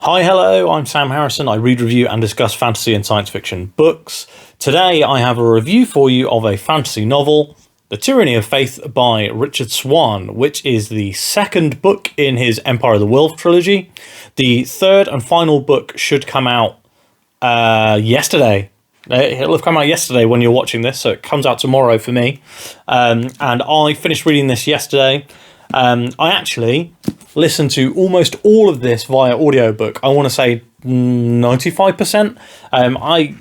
Hi, hello, I'm Sam Harrison. I read, review and discuss fantasy and science fiction books. Today I have a review for you of a fantasy novel, The Tyranny of Faith by Richard Swan, which is the second book in his Empire of the Wolf trilogy. The third and final book should come out yesterday. It'll have come out yesterday when you're watching this, so it comes out tomorrow for me. And I finished reading this yesterday. I actually listened to almost all of this via audiobook. I want to say 95%. I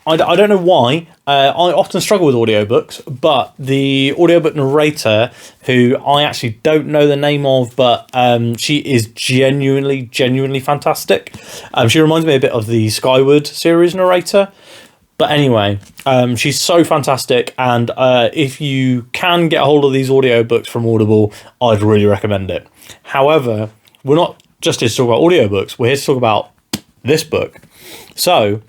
don't know why. I often struggle with audiobooks, but the audiobook narrator, who I actually don't know the name of, but she is genuinely fantastic. She reminds me a bit of the Skyward series narrator. But anyway, she's so fantastic, and if you can get a hold of these audiobooks from Audible, I'd really recommend it. However, we're not just here to talk about audiobooks, we're here to talk about this book. So,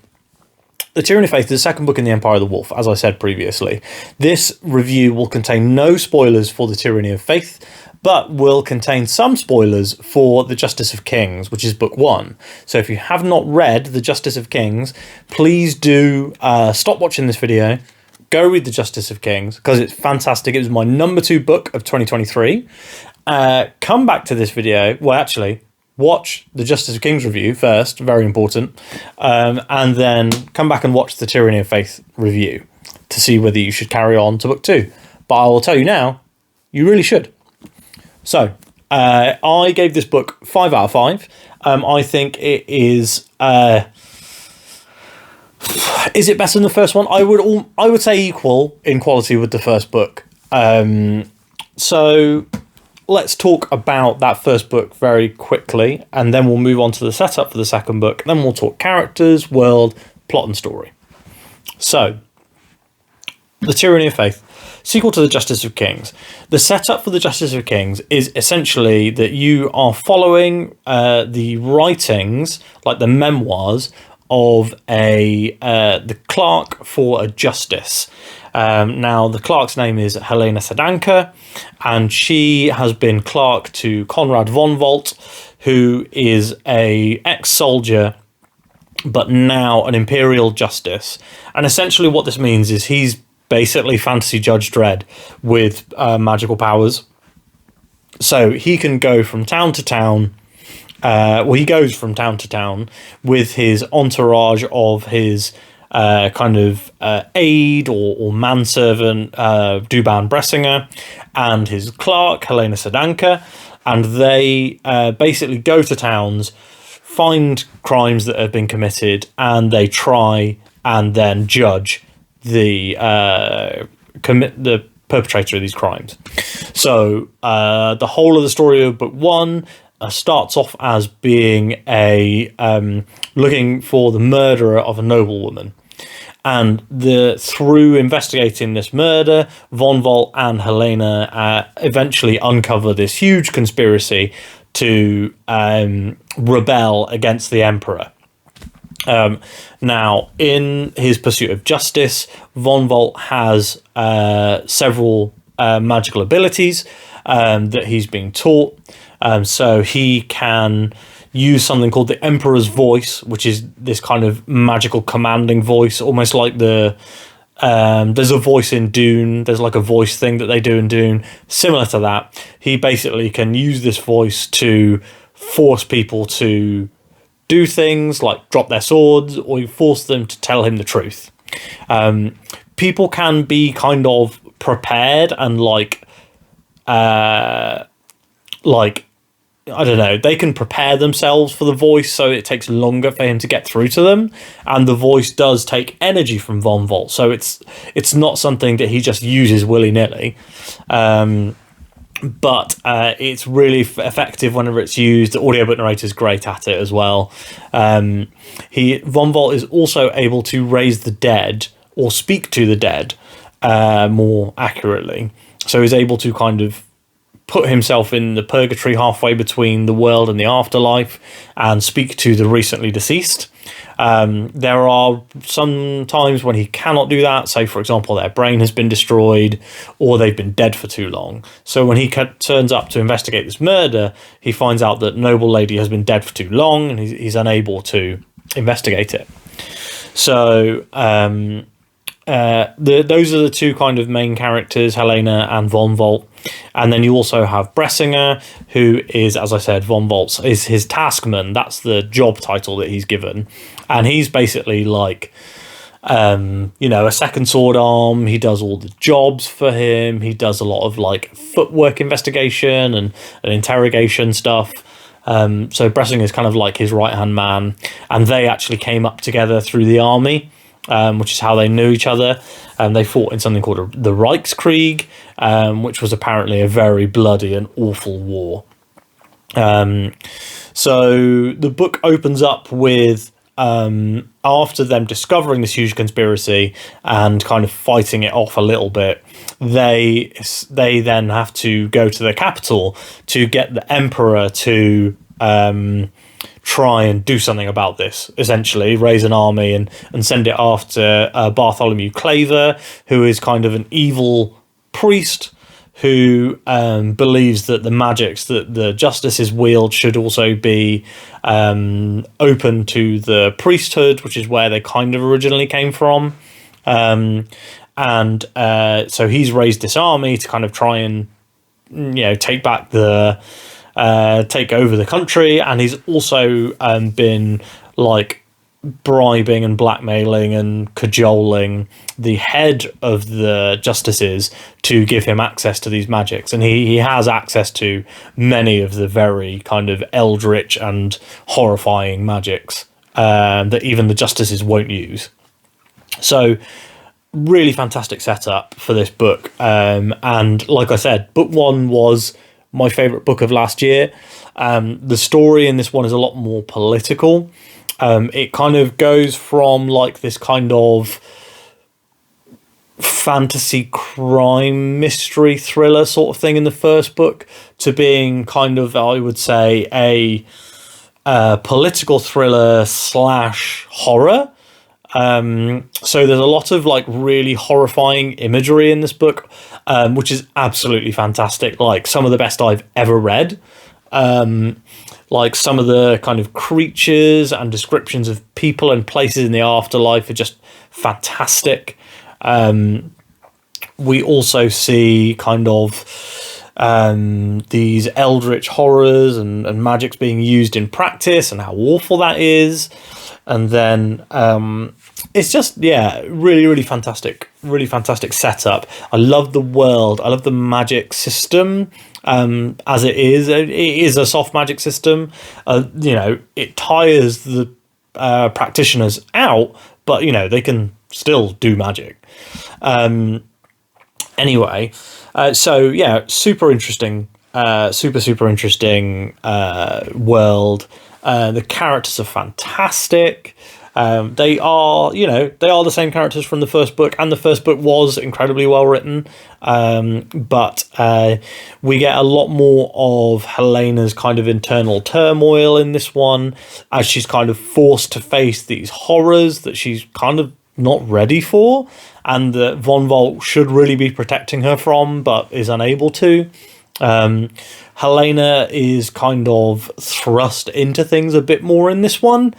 The Tyranny of Faith is the second book in the Empire of the Wolf, as I said previously. This review will contain no spoilers for The Tyranny of Faith, but will contain some spoilers for The Justice of Kings, which is book one. So if you have not read The Justice of Kings, please do stop watching this video, go read The Justice of Kings, because it's fantastic. It was my number 2 book of 2023. Come back to this video. Well, actually, watch the Justice of Kings review first, very important, and then come back and watch the Tyranny of Faith review to see whether you should carry on to book 2. But I will tell you now, you really should. So, I gave this book 5 out of 5. I think it is... is it better than the first one? I would say equal in quality with the first book. So, let's talk about that first book very quickly, and then we'll move on to the setup for the second book. Then we'll talk characters, world, plot and story. So, The Tyranny of Faith, sequel to The Justice of Kings. The setup for The Justice of Kings is essentially that you are following the writings, like the memoirs, of the clerk for a justice. Now, the clerk's name is Helena Sedanka, and she has been clerk to Conrad von Volt, who is a ex-soldier, but now an imperial justice. And essentially what this means is he's basically Fantasy Judge Dredd with magical powers. So he can go from town to town. He goes from town to town with his entourage of his aide or manservant, Duban Bressinger, and his clerk, Helena Sedanka. And they basically go to towns, find crimes that have been committed, and they try and then judge the perpetrator of these crimes. So the whole of the story of book one starts off as being looking for the murderer of a noblewoman, and through investigating this murder, von Volt and Helena eventually uncover this huge conspiracy to rebel against the emperor. Now, in his pursuit of justice, von Volt has several magical abilities that he's being taught. So he can use something called the Emperor's Voice, which is this kind of magical commanding voice, almost like there's a voice in Dune. There's like a voice thing that they do in Dune. Similar to that, he basically can use this voice to force people to do things like drop their swords, or you force them to tell him the truth. People can be kind of prepared and I don't know, they can prepare themselves for the voice, so it takes longer for him to get through to them, and the voice does take energy from von Volt, so it's not something that he just uses willy-nilly. But it's really effective whenever it's used. The audiobook narrator is great at it as well. Von Volt is also able to raise the dead, or speak to the dead more accurately. So he's able to kind of put himself in the purgatory halfway between the world and the afterlife and speak to the recently deceased. There are some times when he cannot do that. Say, for example, their brain has been destroyed or they've been dead for too long. So when he turns up to investigate this murder, he finds out that Noble Lady has been dead for too long and he's unable to investigate it. So those are the two kind of main characters, Helena and Von Volt. And then you also have Bressinger, who is, as I said, Von Volt's is his taskman. That's the job title that he's given. And he's basically like, a second sword arm. He does all the jobs for him. He does a lot of like footwork investigation and interrogation stuff. So Bressinger is kind of like his right-hand man. And they actually came up together through the army. Which is how they knew each other. They fought in something called the Reichskrieg, which was apparently a very bloody and awful war. So the book opens up with, after them discovering this huge conspiracy and kind of fighting it off a little bit, they then have to go to the capital to get the emperor to try and do something about this, essentially raise an army and send it after Bartholomew Claver, who is kind of an evil priest who believes that the magics that the justices wield should also be open to the priesthood, which is where they kind of originally came from. So he's raised this army to kind of try and take back take over the country, and he's also been like bribing and blackmailing and cajoling the head of the justices to give him access to these magics, and he has access to many of the very kind of eldritch and horrifying magics that even the justices won't use. So really fantastic setup for this book, and like I said, book one was my favourite book of last year. The story in this one is a lot more political. It kind of goes from like this kind of fantasy crime mystery thriller sort of thing in the first book to being kind of, I would say, a political thriller / horror. So there's a lot of like really horrifying imagery in this book, which is absolutely fantastic. Like some of the best I've ever read. Like some of the kind of creatures and descriptions of people and places in the afterlife are just fantastic. We also see kind of these eldritch horrors and magics being used in practice and how awful that is. And then it's just, really, really fantastic setup. I love the world. I love the magic system as it is. It is a soft magic system. It tires the practitioners out, but, they can still do magic. Anyway, super interesting, super interesting world. The characters are fantastic. They are the same characters from the first book, and the first book was incredibly well written. But we get a lot more of Helena's kind of internal turmoil in this one, as she's kind of forced to face these horrors that she's kind of not ready for, and that Von Volt should really be protecting her from, but is unable to. Helena is kind of thrust into things a bit more in this one.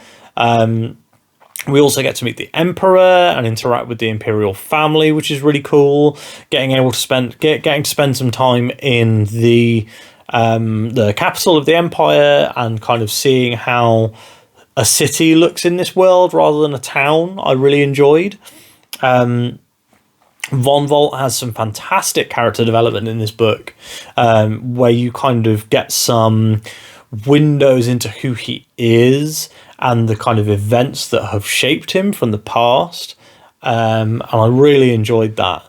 We also get to meet the Emperor and interact with the Imperial family, which is really cool. Getting to spend some time in the capital of the Empire and kind of seeing how a city looks in this world rather than a town, I really enjoyed. Von Volt has some fantastic character development in this book, where you kind of get some windows into who he is and the kind of events that have shaped him from the past. And I really enjoyed that.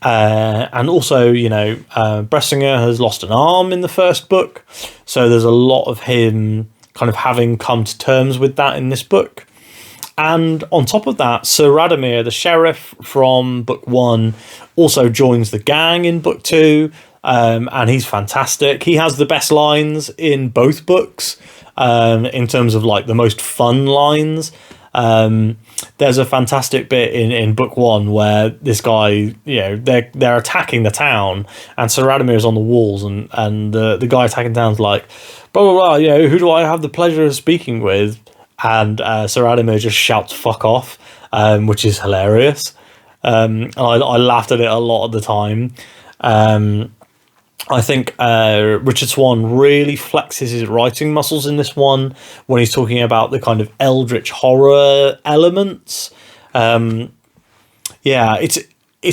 And also, Bressinger has lost an arm in the first book. So there's a lot of him kind of having come to terms with that in this book. And on top of that, Sir Radomir, the sheriff from book one, also joins the gang in book two. and he's fantastic. He has the best lines in both books, in terms of like the most fun lines. There's a fantastic bit in book one where this guy, they're attacking the town, and Sir Radamir is on the walls, and the guy attacking the town's like, blah blah blah, who do I have the pleasure of speaking with? And Sir Radamir just shouts "fuck off," which is hilarious. And I laughed at it a lot at the time. I think Richard Swan really flexes his writing muscles in this one when he's talking about the kind of eldritch horror elements. It's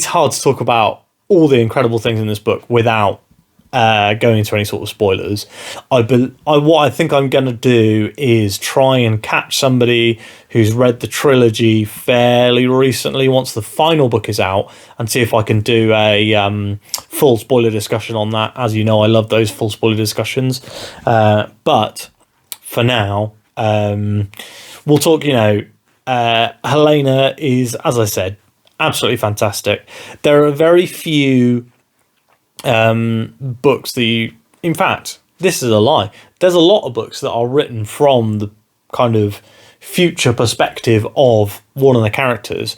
hard to talk about all the incredible things in this book without going into any sort of spoilers. What I think I'm going to do is try and catch somebody who's read the trilogy fairly recently once the final book is out, and see if I can do a full spoiler discussion on that. As you know, I love those full spoiler discussions. But for now, we'll talk, Helena is, as I said, absolutely fantastic. There are very few books that in fact, this is a lie. There's a lot of books that are written from the kind of future perspective of one of the characters.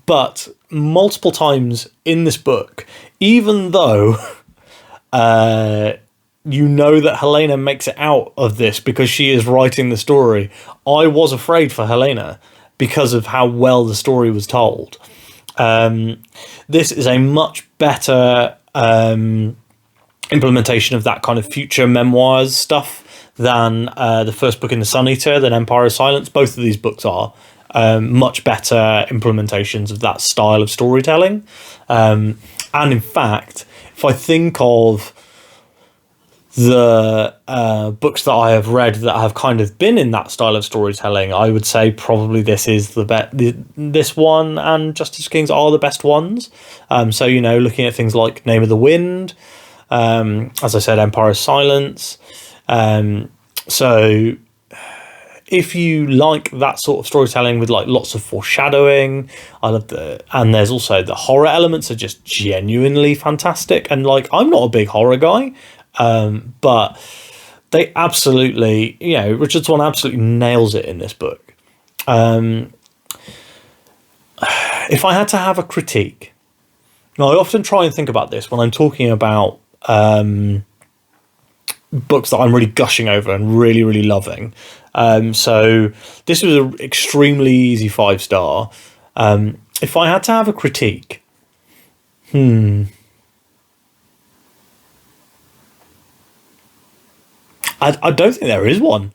But multiple times in this book, even though that Helena makes it out of this because she is writing the story, I was afraid for Helena because of how well the story was told. This is a much better implementation of that kind of future memoirs stuff than the first book in the Sun Eater, than Empire of Silence. Both of these books are much better implementations of that style of storytelling. And in fact, if I think of the books that I have read that have kind of been in that style of storytelling, I would say probably this is this one and Justice of Kings are the best ones. So looking at things like Name of the Wind, as I said, Empire of Silence. So if you like that sort of storytelling with like lots of foreshadowing, I love and there's also the horror elements are just genuinely fantastic. And like, I'm not a big horror guy. But they absolutely, Richard Swan absolutely nails it in this book. If I had to have a critique, now I often try and think about this when I'm talking about books that I'm really gushing over and really, really loving. So this was an extremely easy 5-star. If I had to have a critique, I don't think there is one.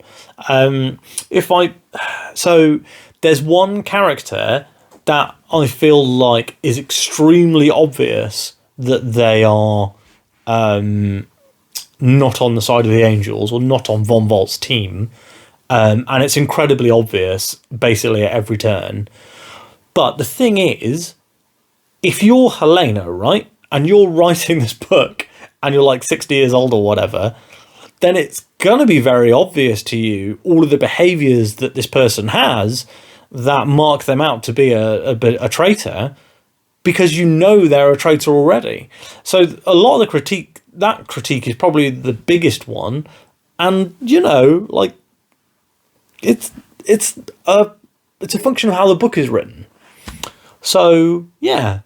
So there's one character that I feel like is extremely obvious that they are not on the side of the Angels or not on Von Volt's team. And it's incredibly obvious basically at every turn. But the thing is, if you're Helena, right, and you're writing this book and you're like 60 years old or whatever, then it's going to be very obvious to you all of the behaviours that this person has that mark them out to be a traitor, because they're a traitor already. So a lot of the critique is probably the biggest one. And, like, it's a function of how the book is written. So, yeah,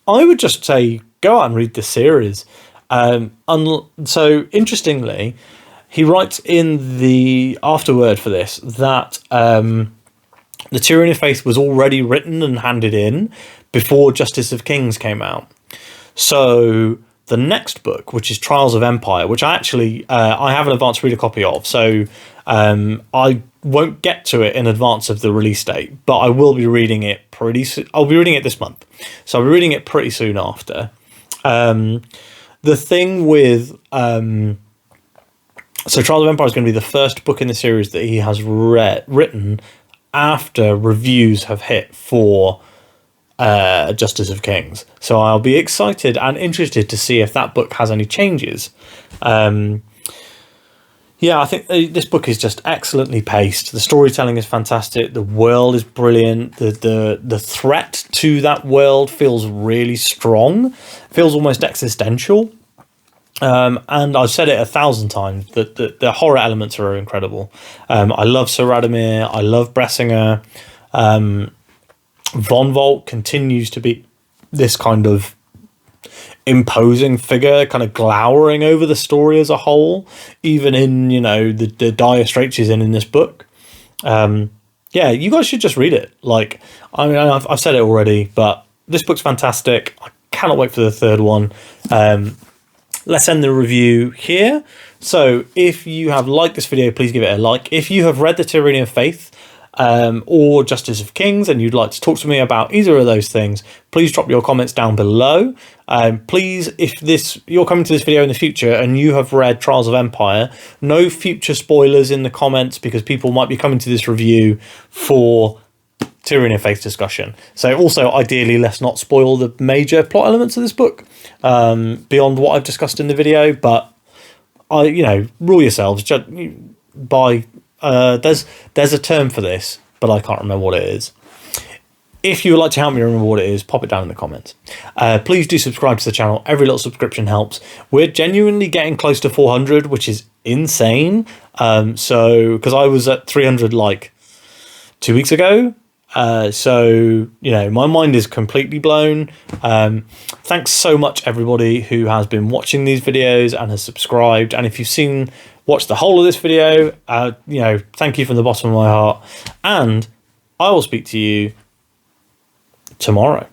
I would just say go out and read this series. So interestingly, he writes in the afterword for this that the Tyranny of Faith was already written and handed in before Justice of Kings came out. So the next book, which is Trials of Empire, which I actually I have an advanced reader copy of, so I won't get to it in advance of the release date, but I will be reading it pretty soon. I'll be reading it this month, so I'll be reading it pretty soon after. The thing with so Trials of Empire is going to be the first book in the series that he has written after reviews have hit for Justice of Kings. So I'll be excited and interested to see if that book has any changes. Yeah, I think this book is just excellently paced. The storytelling is fantastic. The world is brilliant. The threat to that world feels really strong. Feels almost existential. And I've said it 1,000 times that the horror elements are incredible. I love Sir Radomir. I love Bressinger. Von Volt continues to be this kind of imposing figure, kind of glowering over the story as a whole, even in, you know, the dire straits she's in this book. Yeah, you guys should just read it. Like, I mean, I've said it already, but this book's fantastic. I cannot wait for the third one. Let's end the review here. So if you have liked this video, please give it a like. If you have read the Tyranny of Faith or Justice of Kings and you'd like to talk to me about either of those things, please drop your comments down below. Please, if you're coming to this video in the future and you have read Trials of Empire, no future spoilers in the comments, because people might be coming to this review for Tyranny of Faith discussion. So also, ideally, let's not spoil the major plot elements of this book beyond what I've discussed in the video. But rule yourselves. There's a term for this, but I can't remember what it is. If you would like to help me remember what it is, pop it down in the comments. Please do subscribe to the channel. Every little subscription helps. We're genuinely getting close to 400, which is insane. So because I was at 300 like 2 weeks ago. So, my mind is completely blown. Thanks so much, everybody who has been watching these videos and has subscribed. And if you've watched the whole of this video, thank you from the bottom of my heart. And I will speak to you tomorrow.